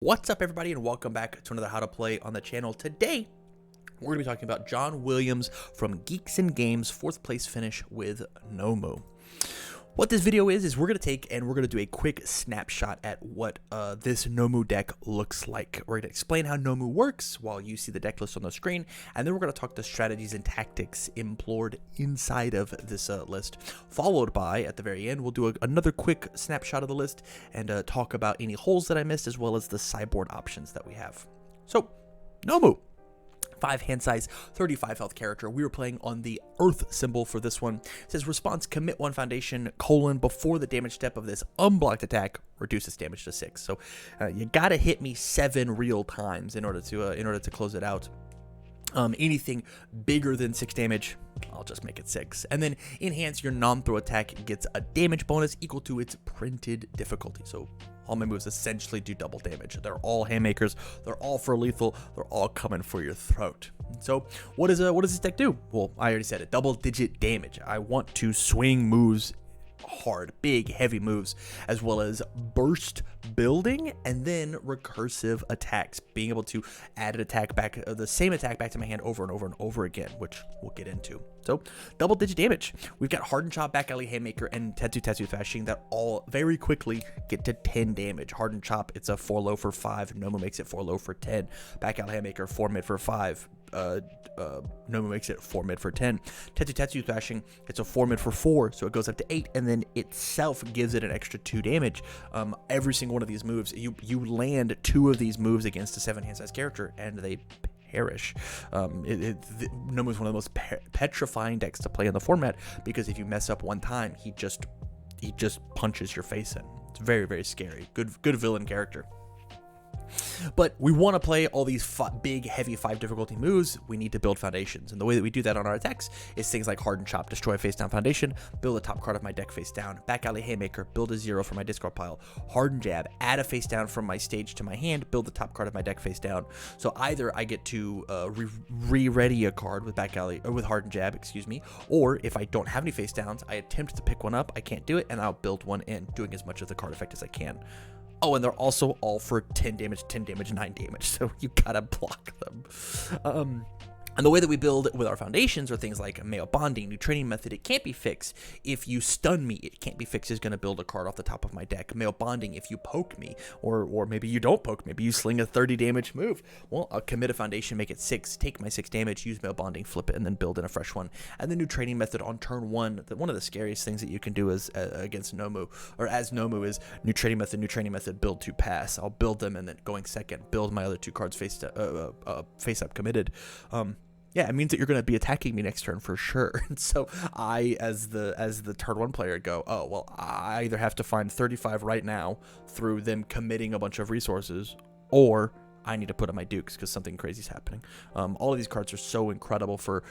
What's up, everybody, and welcome back to another How to Play on the channel. Today, we're going to be talking about John Williams from Geeks and Games' 4th place finish with Nomu. What this video is we're going to take and we're going to do a quick snapshot at what this Nomu deck looks like. We're going to explain how Nomu works while you see the deck list on the screen, and then we're going to talk the strategies and tactics implored inside of this list, followed by, at the very end, we'll do another quick snapshot of the list and talk about any holes that I missed, as well as the sideboard options that we have. So, Nomu. 5 hand size, 35 health character. We were playing on the Earth symbol for this one. It says response, commit 1 foundation, before the damage step of this unblocked attack reduces damage to 6. So you gotta hit me 7 real times in order to close it out. Anything bigger than 6 damage, I'll just make it 6. And then enhance, your non-throw attack gets a damage bonus equal to its printed difficulty. So all my moves essentially do double damage. They're all haymakers, they're all for lethal, they're all coming for your throat. So what does this deck do? Well, I already said it, double-digit damage. I want to swing moves hard, big, heavy moves, as well as burst building and then recursive attacks, being able to add an attack back, the same attack back to my hand over and over and over again, which we'll get into. So double-digit damage. We've got Hardened Chop, Back Alley Haymaker, and Tetsu Thrashing that all very quickly get to 10 damage. Hardened Chop, it's a 4 low for 5. Nomu makes it 4 low for 10. Back Alley Haymaker, 4 mid for 5. Nomu makes it 4 mid for 10. Tetsu Thrashing, it's a 4 mid for 4, so it goes up to 8, and then itself gives it an extra 2 damage. Every single one of these moves, you land 2 of these moves against a 7 hand size character, and they perish. Nomu is one of the most petrifying decks to play in the format, because if you mess up one time, he just punches your face in. It's very, very scary. Good villain character. But we want to play all these big, heavy 5 difficulty moves. We need to build foundations, and the way that we do that on our attacks is things like Hardened Chop, destroy a face down foundation, build a top card of my deck face down, Back Alley Haymaker, build a 0 from my discard pile, Hardened Jab, add a face down from my stage to my hand, build the top card of my deck face down. So either I get to re-ready a card with Back Alley, or with Hardened Jab, excuse me, or if I don't have any face downs, I attempt to pick one up, I can't do it, and I'll build one in, doing as much of the card effect as I can. Oh, and they're also all for 10 damage, 9 damage, so you gotta block them. And the way that we build with our foundations are things like Mail Bonding, New Training Method. It can't be fixed. If you stun me, it can't be fixed. Is going to build a card off the top of my deck. Mail Bonding, if you poke me, or maybe you don't poke, maybe you sling a 30 damage move. Well, I'll commit a foundation, make it 6, take my 6 damage, use Mail Bonding, flip it, and then build in a fresh one. And the New Training Method on turn 1, one of the scariest things that you can do is against Nomu, or as Nomu, is New Training Method, build to pass. I'll build them, and then going second, build my other 2 cards face up committed. Yeah, it means that you're going to be attacking me next turn for sure. And so I, as the turn 1 player, go, oh, well, I either have to find 35 right now through them committing a bunch of resources, or I need to put on my dukes because something crazy is happening. All of these cards are so incredible for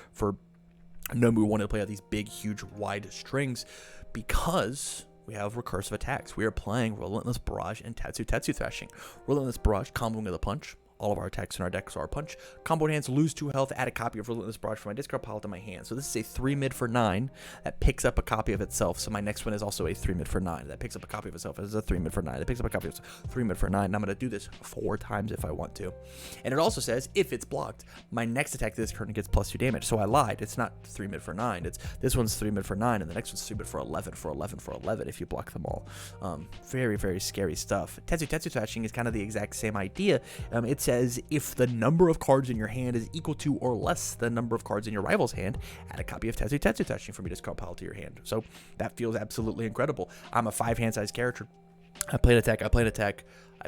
Nomu wanting to play out these big, huge, wide strings, because we have recursive attacks. We are playing Relentless Barrage and Tetsu Thrashing. Relentless Barrage, comboing with a punch. All of our attacks in our decks are a punch. Comboed hands, lose 2 health, add a copy of Relentless Barrage from my discard pile to my hand. So this is a 3 mid for 9 that picks up a copy of itself. So my next one is also a 3 mid for 9 that picks up a copy of itself as a 3 mid for 9 that picks up a copy of itself, 3 mid for 9. And I'm going to do this 4 times if I want to. And it also says if it's blocked, my next attack this turn gets +2 damage. So I lied. It's not 3 mid for 9. It's this one's 3 mid for 9, and the next one's 3 mid for 11 if you block them all. Very, very scary stuff. Tetsu Thrashing is kind of the exact same idea. It says if the number of cards in your hand is equal to or less than the number of cards in your rival's hand, add a copy of Tetsu Thrashing from your discard pile to your hand. So that feels absolutely incredible. I'm a 5 hand size character. I play an attack, I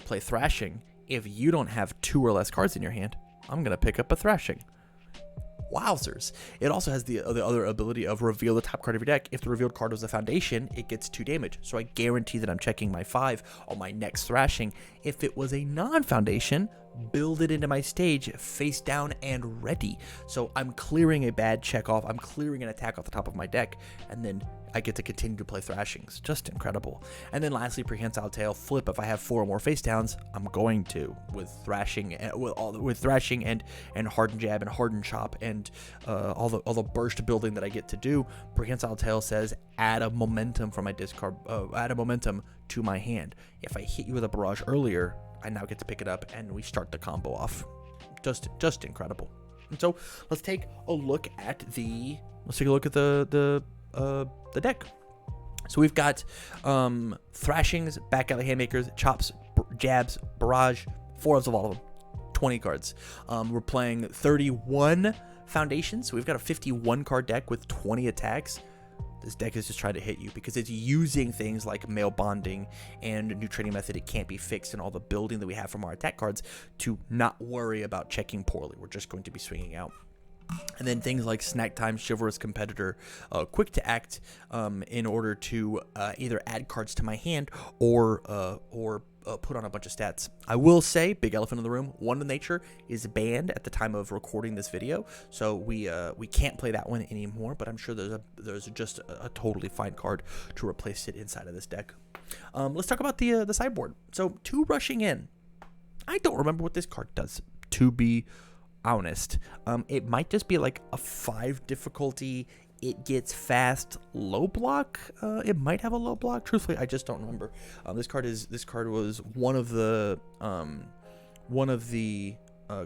play Thrashing. If you don't have 2 or less cards in your hand, I'm going to pick up a Thrashing. Wowzers. It also has the other ability of reveal the top card of your deck. If the revealed card was a foundation, it gets 2 damage. So I guarantee that I'm checking my 5 on my next Thrashing. If it was a non-foundation, build it into my stage face down and ready. So I'm clearing a bad check off, I'm clearing an attack off the top of my deck, and then I get to continue to play Thrashings. Just incredible. And then lastly, Prehensile Tail, flip. If I have 4 or more face downs, I'm going to with Thrashing, with Thrashing and Hardened Jab and Hardened Chop and all the burst building that I get to do. Prehensile Tail says add a momentum from my discard, add a momentum to my hand. If I hit you with a barrage earlier, I now get to pick it up and we start the combo off. Just incredible. And so let's take a look at the deck. So we've got Thrashings, Back Alley Haymakers, Chops, Jabs, Barrage, 4 of all of them, 20 cards. We're playing 31 Foundations, so we've got a 51 card deck with 20 attacks. This deck is just trying to hit you because it's using things like Mail Bonding and New Trading Method. It can't be fixed, and all the building that we have from our attack cards to not worry about checking poorly. We're just going to be swinging out. And then things like Snack Time, Chivalrous Competitor, Quick to Act, in order to either add cards to my hand or put on a bunch of stats. I will say, big elephant in the room, Wonder Nature is banned at the time of recording this video, so we can't play that one anymore. But I'm sure there's just a totally fine card to replace it inside of this deck. Let's talk about the sideboard. So 2 Rushing In. I don't remember what this card does, to be honest. It might just be like a 5 difficulty. It gets fast, low block. It might have a low block. Truthfully, I just don't remember. This card was one of the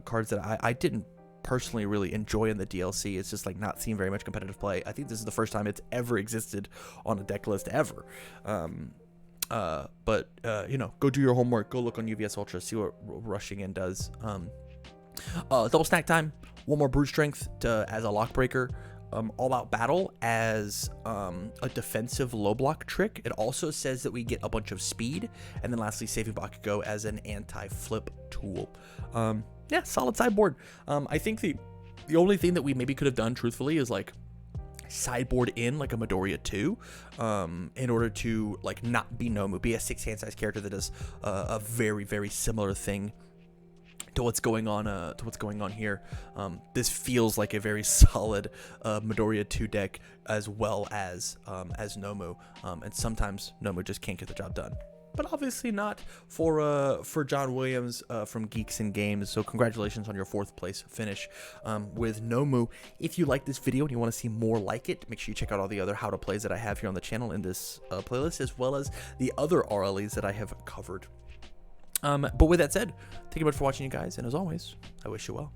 cards that I didn't personally really enjoy in the DLC. It's just like not seeing very much competitive play. I think this is the first time it's ever existed on a deck list ever. But you know, go do your homework. Go look on UVS Ultra. See what Rushing In does. Double Snack Time, 1 more Brute Strength as a lock breaker. All Out Battle as a defensive low block trick. It also says that we get a bunch of speed. And then lastly, Saving Bakugo as an anti-flip tool. Yeah, solid sideboard. I think the only thing that we maybe could have done, truthfully, is like sideboard in like a Midoriya 2 in order to like not be Nomu, be a 6 hand size character that does a very, very similar thing to what's going on here. This feels like a very solid Midoriya 2 deck, as well as Nomu, and sometimes Nomu just can't get the job done. But obviously not for John Williams from Geeks and Games. So congratulations on your 4th place finish with Nomu. If you like this video and you want to see more like it, make sure you check out all the other how to plays that I have here on the channel in this playlist, as well as the other RLEs that I have covered. But with that said, thank you much for watching, you guys, and as always, I wish you well.